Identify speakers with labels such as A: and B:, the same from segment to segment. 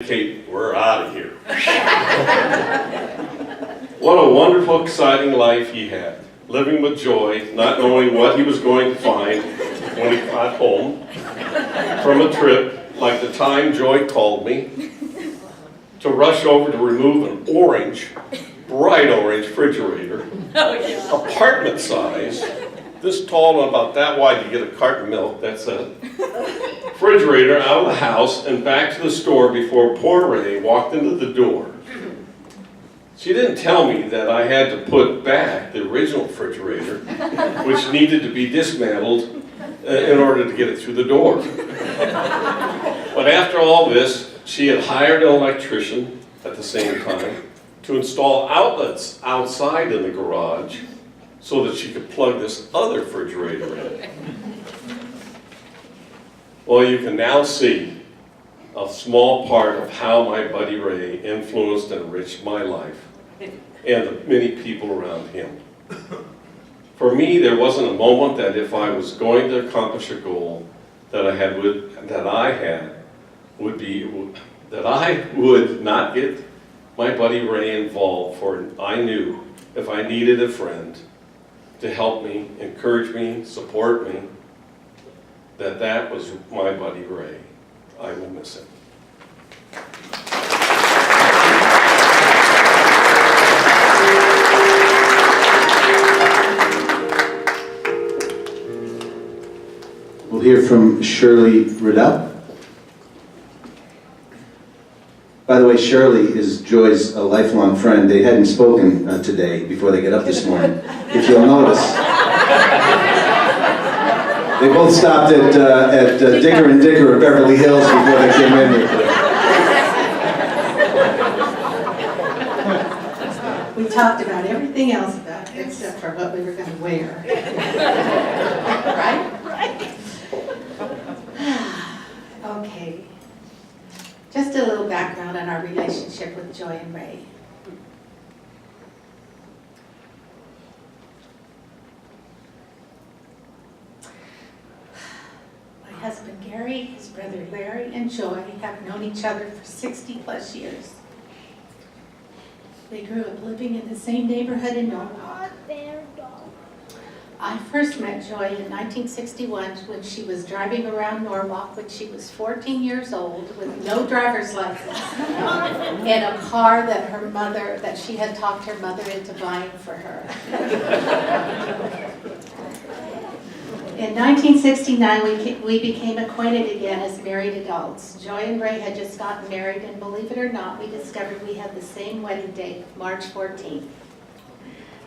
A: Kate, we're out of here. What a wonderful, exciting life he had. Living with joy, not knowing what he was going to find when he got home from a trip, like the time Joy called me to rush over to remove an orange, bright orange refrigerator, apartment size, this tall and about that wide to get a carton of milk, that's it. Refrigerator out of the house and back to the store before poor Ray walked into the door. She didn't tell me that I had to put back the original refrigerator, which needed to be dismantled in order to get it through the door. But after all this, she had hired an electrician at the same time to install outlets outside in the garage so that she could plug this other refrigerator in. Well, you can now see a small part of how my buddy Ray influenced and enriched my life and the many people around him. For me, there wasn't a moment that if I was going to accomplish a goal that I would not get my buddy Ray involved, for I knew if I needed a friend to help me, encourage me, support me, that was my buddy Ray. I will miss him.
B: We'll hear from Shirley Riddell. By the way, Shirley is Joy's a lifelong friend. They hadn't spoken today before they get up this morning. If you'll notice, they both stopped at Dicker and Dicker of Beverly Hills before they came in here.
C: We talked about everything else about it except for what we were going to wear. Right? Right. Okay. Just a little background on our relationship with Joy and Ray. My husband Gary, his brother Larry, and Joy have known each other for 60 plus years. They grew up living in the same neighborhood in Norwalk. I first met Joy in 1961 when she was driving around Norwalk when she was 14 years old with no driver's license in a car that she had talked her mother into buying for her. In 1969, we became acquainted again as married adults. Joy and Ray had just gotten married, and believe it or not, we discovered we had the same wedding date, March 14th.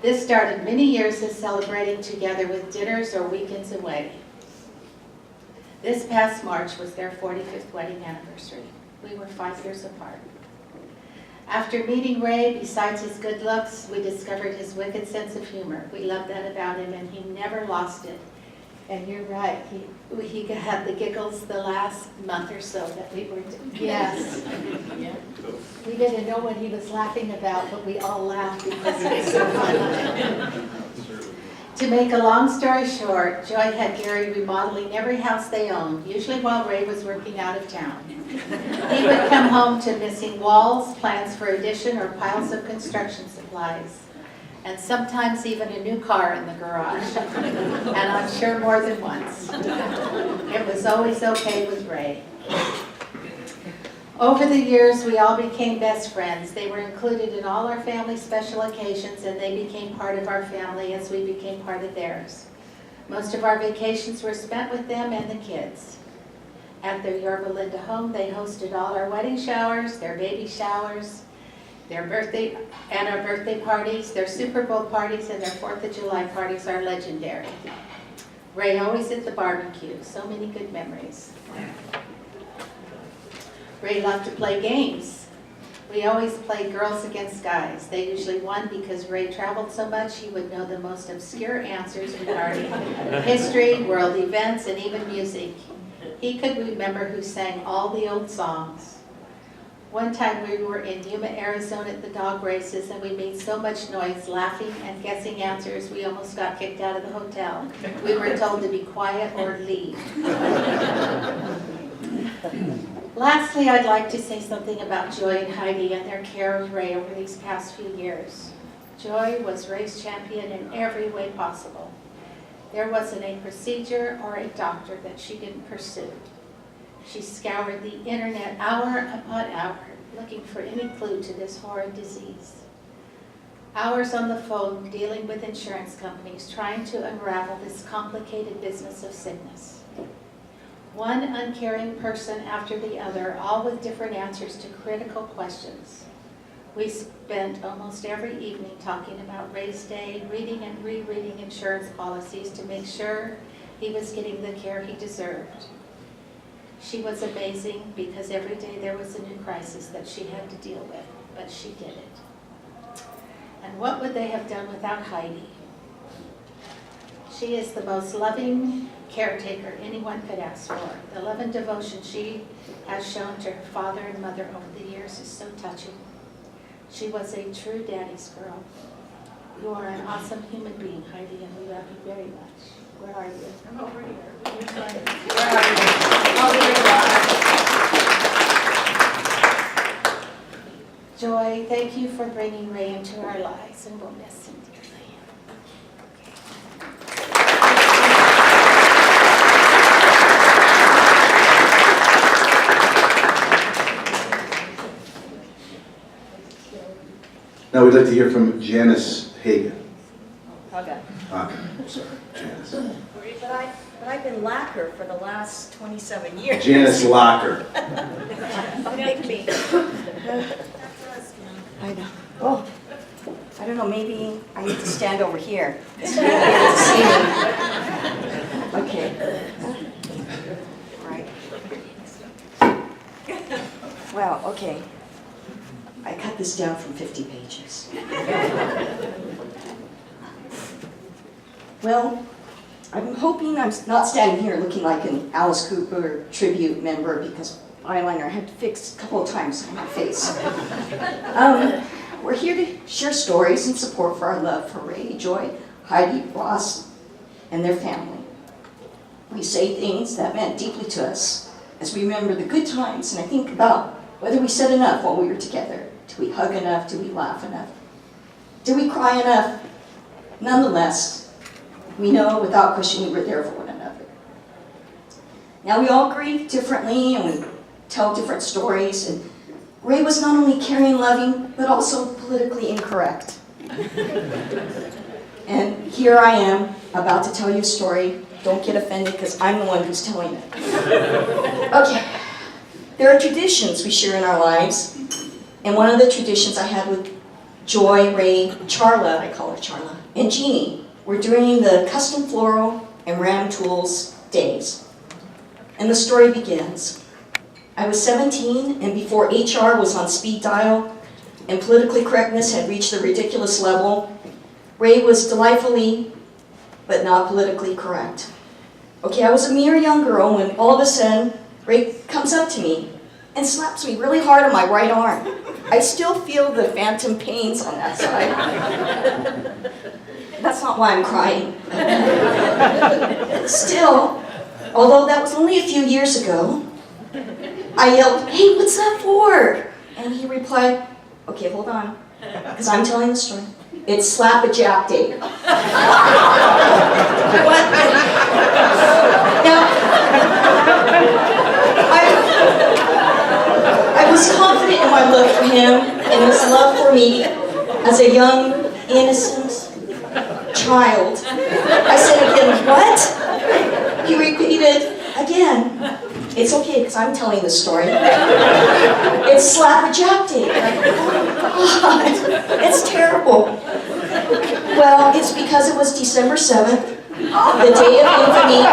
C: This started many years of celebrating together with dinners or weekends away. This past March was their 45th wedding anniversary. We were 5 years apart. After meeting Ray, besides his good looks, we discovered his wicked sense of humor. We loved that about him, and he never lost it. And you're right, he had the giggles the last month or so that we were, yes. Yeah. We didn't know what he was laughing about, but we all laughed because it was so funny. To make a long story short, Joy had Gary remodeling every house they owned, usually while Ray was working out of town. He would come home to missing walls, plans for addition, or piles of construction supplies. And sometimes even a new car in the garage, and I'm sure more than once. It was always okay with Ray. Over the years, we all became best friends. They were included in all our family special occasions, and they became part of our family as we became part of theirs. Most of our vacations were spent with them and the kids. At their Yorba Linda home, they hosted all our wedding showers, their baby showers, their birthday and our birthday parties, their Super Bowl parties, and their 4th of July parties are legendary. Ray always at the barbecue, so many good memories. Ray loved to play games. We always played girls against guys. They usually won because Ray traveled so much he would know the most obscure answers regarding history, world events, and even music. He could remember who sang all the old songs. One time we were in Yuma, Arizona at the dog races, and we made so much noise laughing and guessing answers we almost got kicked out of the hotel. We were told to be quiet or leave. Lastly, I'd like to say something about Joy and Heidi and their care of Ray over these past few years. Joy was Ray's champion in every way possible. There wasn't a procedure or a doctor that she didn't pursue. She scoured the internet hour upon hour, looking for any clue to this horrid disease. Hours on the phone dealing with insurance companies, trying to unravel this complicated business of sickness. One uncaring person after the other, all with different answers to critical questions. We spent almost every evening talking about Ray's Day, reading and rereading insurance policies to make sure he was getting the care he deserved. She was amazing because every day there was a new crisis that she had to deal with, but she did it. And what would they have done without Heidi? She is the most loving caretaker anyone could ask for. The love and devotion she has shown to her father and mother over the years is so touching. She was a true daddy's girl. You are an awesome human being, Heidi, and we love you very much. Where are you? I'm over here. Where are you? Oh, there you are. Joy, thank you for bringing Ray into our lives, and we'll miss him dearly.
B: Now we'd like to hear from Janice Hagan.
D: Okay.
B: Sorry, Janice.
D: But I've been lacquer for the last 27 years.
B: Janice Locker.
D: Pick me. I know. Oh, I don't know, maybe I need to stand over here. So you'll be able to see me. Okay. Right. Wow, okay. I cut this down from 50 pages. Well, I'm hoping I'm not standing here looking like an Alice Cooper tribute member because eyeliner I had to fix a couple of times on my face. We're here to share stories and support for our love for Ray, Joy, Heidi, Ross, and their family. We say things that meant deeply to us as we remember the good times, and I think about whether we said enough while we were together. Do we hug enough? Do we laugh enough? Do we cry enough? Nonetheless, we know without question we were there for one another. Now we all grieve differently and we tell different stories, and Ray was not only caring and loving, but also politically incorrect. And here I am, about to tell you a story. Don't get offended, because I'm the one who's telling it. Okay, there are traditions we share in our lives, and one of the traditions I had with Joy, Ray, Charla, I call her Charla, and Jeannie were during the custom floral and Ram Tools days. And the story begins. I was 17, and before HR was on speed dial and politically correctness had reached the ridiculous level, Ray was delightfully, but not politically correct. Okay, I was a mere young girl when all of a sudden, Ray comes up to me and slaps me really hard on my right arm. I still feel the phantom pains on that side. That's not why I'm crying. Still, although that was only a few years ago, I yelled, "Hey, what's that for?" And he replied, "Okay, hold on, because I'm telling the story. It's Slap a Jap Day." What? Now, I was confident in my love for him and his love for me as a young, innocent child. I said again, "What?" He repeated again. It's okay, because I'm telling the story. It's Slap a Jap Day. Oh my God, it's terrible. Well, it's because it was December 7th, the day of infamy.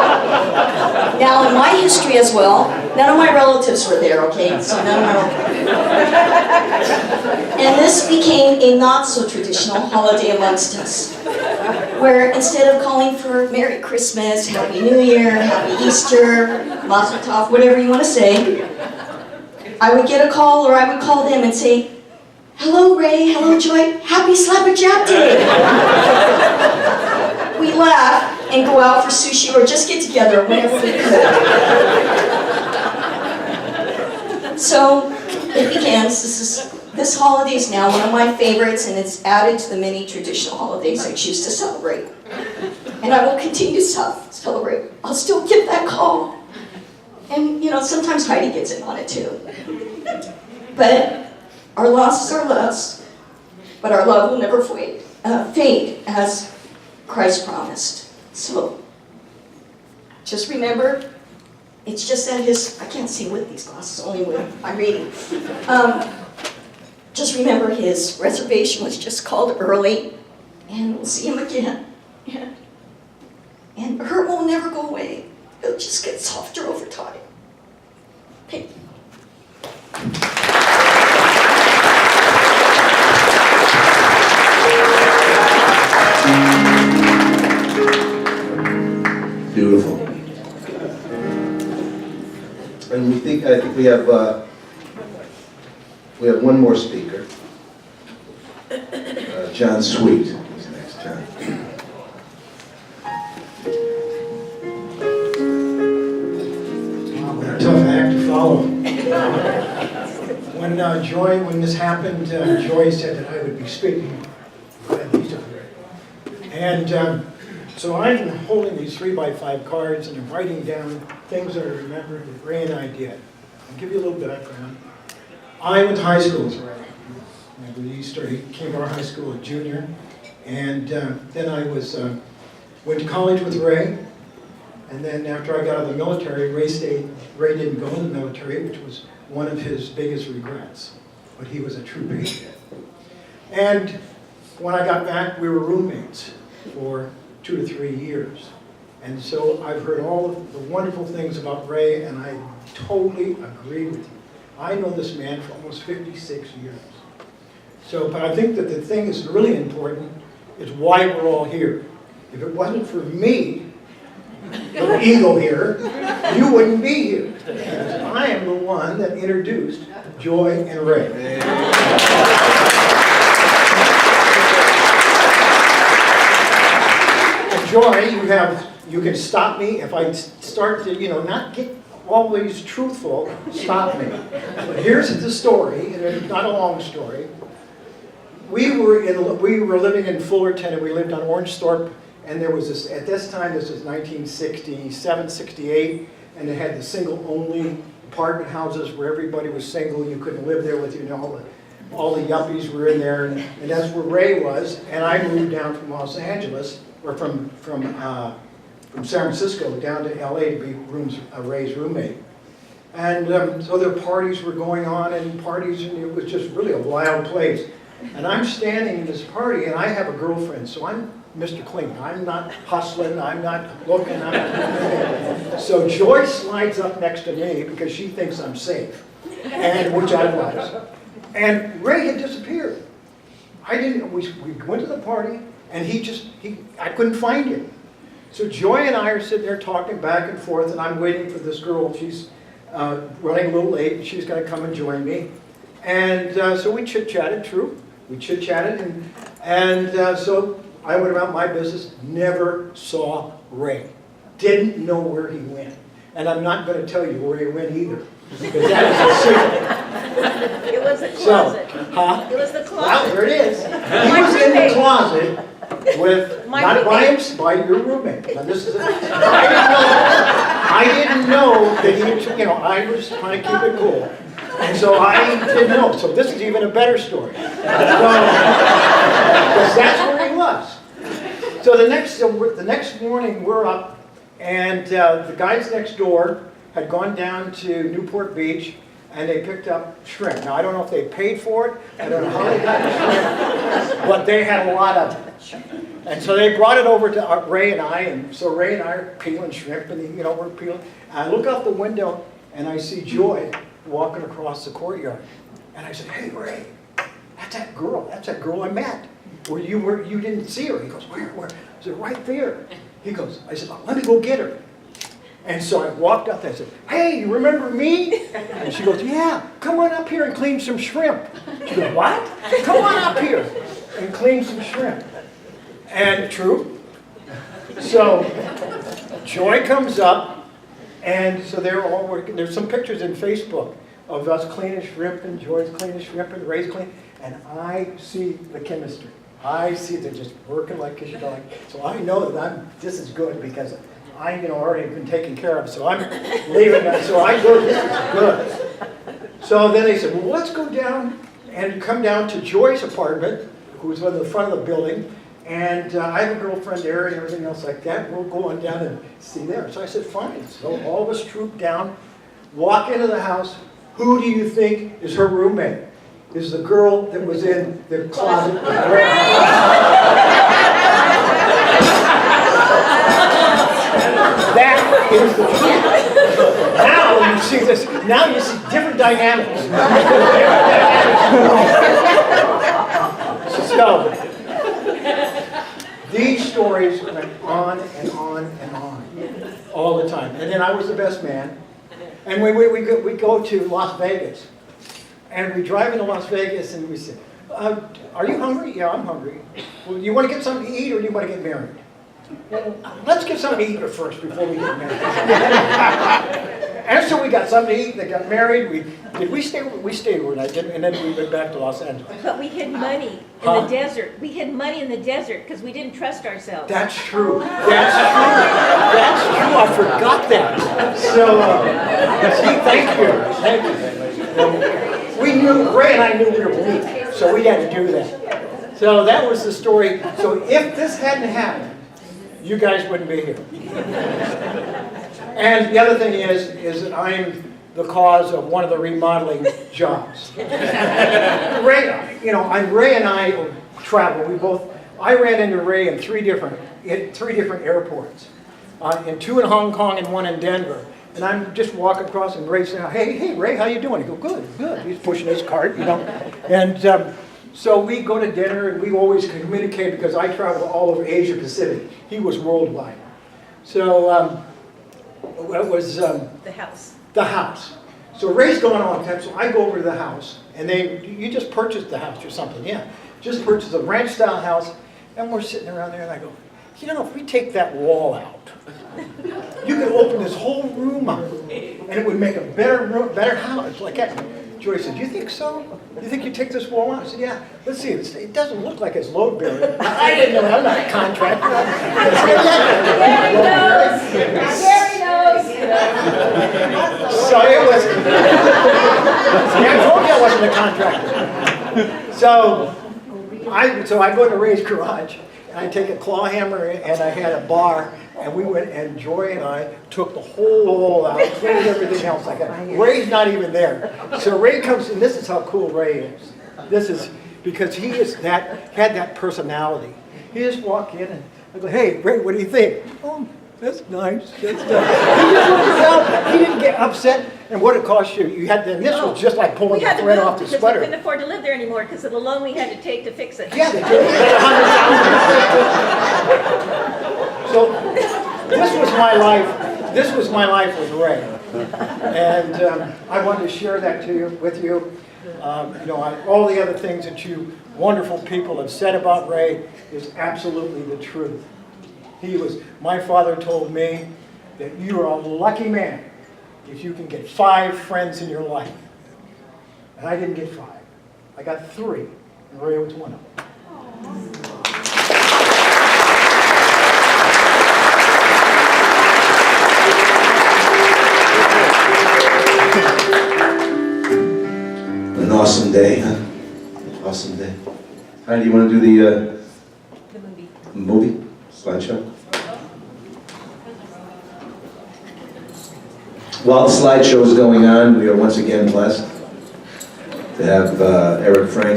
D: Now, in my history as well, none of my relatives were there, okay? So none of my And this became a not-so-traditional holiday amongst us, where instead of calling for Merry Christmas, Happy New Year, Happy Easter, Mazel Tov, whatever you want to say, I would get a call, or I would call them and say, "Hello, Ray, hello, Joy, Happy Slap a Jap Day." We laugh and go out for sushi or just get together whenever we could. So it begins. This holiday is now one of my favorites, and it's added to the many traditional holidays I choose to celebrate. And I will continue to celebrate. I'll still get that call. And, you know, sometimes Heidi gets in on it too. But our losses are lost, but our love will never fade, as Christ promised. So, just remember, it's just that I can't see with these glasses, only with I'm reading. Just remember his reservation was just called early, and we'll see him again. And hurt will never go away. It'll just get softer over time. Thank you.
B: Beautiful. And I think we have one more speaker. John Sweet is next. John.
E: Wow, what a tough act to follow. When this happened, Joy said that I would be speaking. And so I'm holding these 3x5 cards and I'm writing down things that I remember that Ray and I did. I'll give you a little background. I went to high school with Ray. He came to our high school a junior. And then I went to college with Ray. And then after I got out of the military, Ray didn't go in the military, which was one of his biggest regrets. But he was a true patriot. And when I got back, we were roommates for 2 to 3 years. And so I've heard all of the wonderful things about Ray, and I totally agree with you. I know this man for almost 56 years. So, but I think that the thing that's really important is why we're all here. If it wasn't for me, the ego here, you wouldn't be here. Because I am the one that introduced Joy and Ray. Joy, you can stop me if I start to, not get always truthful, stop me. But here's the story, and it's not a long story. We were living in Fullerton, and we lived on Orange Thorpe, and there was this, at this time, this was 1967, 68, and they had the single-only apartment houses where everybody was single, you couldn't live there with, all the yuppies were in there, and that's where Ray was, and I moved down from Los Angeles, or from San Francisco down to LA to be Ray's roommate. And so their parties were going on, and it was just really a wild place. And I'm standing in this party, and I have a girlfriend, so I'm Mr. Clean. I'm not hustling, I'm not looking, So Joy slides up next to me because she thinks I'm safe, and which I was. And Ray had disappeared. We went to the party, and I couldn't find him. So Joy and I are sitting there talking back and forth, and I'm waiting for this girl. She's running a little late, and she's going to come and join me. And so we chit-chatted, true. We chit-chatted, and so I went about my business, never saw Ray. Didn't know where he went. And I'm not going to tell you where he went either, because that is a secret.
F: It was the closet.
E: Huh?
F: It was the
E: Well,
F: closet.
E: there it is. He was in the closet with, not by your roommate. Now this is, I didn't know that he, I was trying to keep it cool. And so I didn't know. So this is even a better story. Because that's where he was. So the next morning we're up, and the guys next door had gone down to Newport Beach, and they picked up shrimp. Now, I don't know if they paid for it. I don't know how they got the shrimp, but they had a lot of it. And so they brought it over to Ray and I, and so Ray and I are peeling shrimp, and we're peeling. And I look out the window, and I see Joy walking across the courtyard. And I said, "Hey, Ray, that's that girl I met. You didn't see her." He goes, "Where?" I said, "Right there." He goes, I said, "Let me go get her." And so I walked up there and said, "Hey, you remember me?" And she goes, "Yeah, come on up here and clean some shrimp." She goes, "What?" "Come on up here and clean some shrimp." And true. So Joy comes up, and so they're all working. There's some pictures in Facebook of us cleaning shrimp and Joy's cleaning shrimp and Ray's cleaning, and I see the chemistry. I see they're just working like a dog. So I know that this is good because I, already been taken care of. So I'm leaving that. So I go, this is good. So then they said, well, let's go down and come down to Joy's apartment, who's in the front of the building. And I have a girlfriend there and everything else like that. We'll go on down and see there. So I said, fine. So all of us trooped down, walk into the house. Who do you think is her roommate? Is the girl that was in the closet. That is the truth. Now you see this. Now you see different dynamics. So these stories went on and on and on all the time. And then I was the best man. And we go to Las Vegas. And we drive into Las Vegas and we say, are you hungry? Yeah, I'm hungry. Well, you want to get something to eat or do you want to get married? Well, let's get something to eat first before we get married. And so we got something to eat, they got married. We stayed overnight, and then we went back to Los Angeles.
F: But we hid money in the desert. We hid money in the desert because we didn't trust ourselves.
E: That's true. That's true. That's true. I forgot that. So, see, thank you. We knew, Ray and I knew we were weak, so we had to do that. So that was the story. So if this hadn't happened, you guys wouldn't be here. And the other thing is that I'm the cause of one of the remodeling jobs. Ray and I travel. I ran into Ray in three different airports, in two in Hong Kong and one in Denver. And I'm just walking across, and Ray said, "Hey, Ray, how you doing?" I go, "Good." He's pushing his cart, And so we go to dinner, and we always communicate because I travel all over Asia Pacific. He was worldwide. So it was
F: The house.
E: the house. So Ray's going on time, so I go over to the house, and you just purchased the house or something, yeah. Just purchased a ranch-style house, and we're sitting around there, and I go, if we take that wall out, you could open this whole room up, and it would make a better house. Like that. Joy said, "Do you think so? You think you take this wall out?" I said, "Yeah. Let's see. It doesn't look like it's load bearing." I didn't know. I'm not a contractor.
F: Gary knows.
E: So it was. I told you I wasn't a contractor. So I go to Ray's garage. I take a claw hammer and I had a bar, and we went, and Joy and I took the whole wall out, cleaned everything else like that. Ray's not even there. So Ray comes, and this is how cool Ray is. This is because he had that personality. He just walked in and I go, "Hey, Ray, what do you think?" "Oh, that's nice. That's nice." He just looked around. He didn't get upset. And what it cost you? This was just like pulling
F: We
E: the
F: had to
E: thread
F: move
E: off the
F: because we
E: sweater.
F: couldn't afford to live there anymore because of the loan we had to take to fix it.
E: Yeah, they did. So this was my life. This was my life with Ray, and I wanted to share that with you. All the other things that you wonderful people have said about Ray is absolutely the truth. My father told me that you are a lucky man if you can get 5 friends in your life. And I didn't get 5. I got 3, and Ray was one of them.
B: An awesome day, huh? Awesome day. Heidi, do you want to do
F: The movie.
B: movie slideshow? While the slideshow is going on, we are once again blessed to have Eric Franks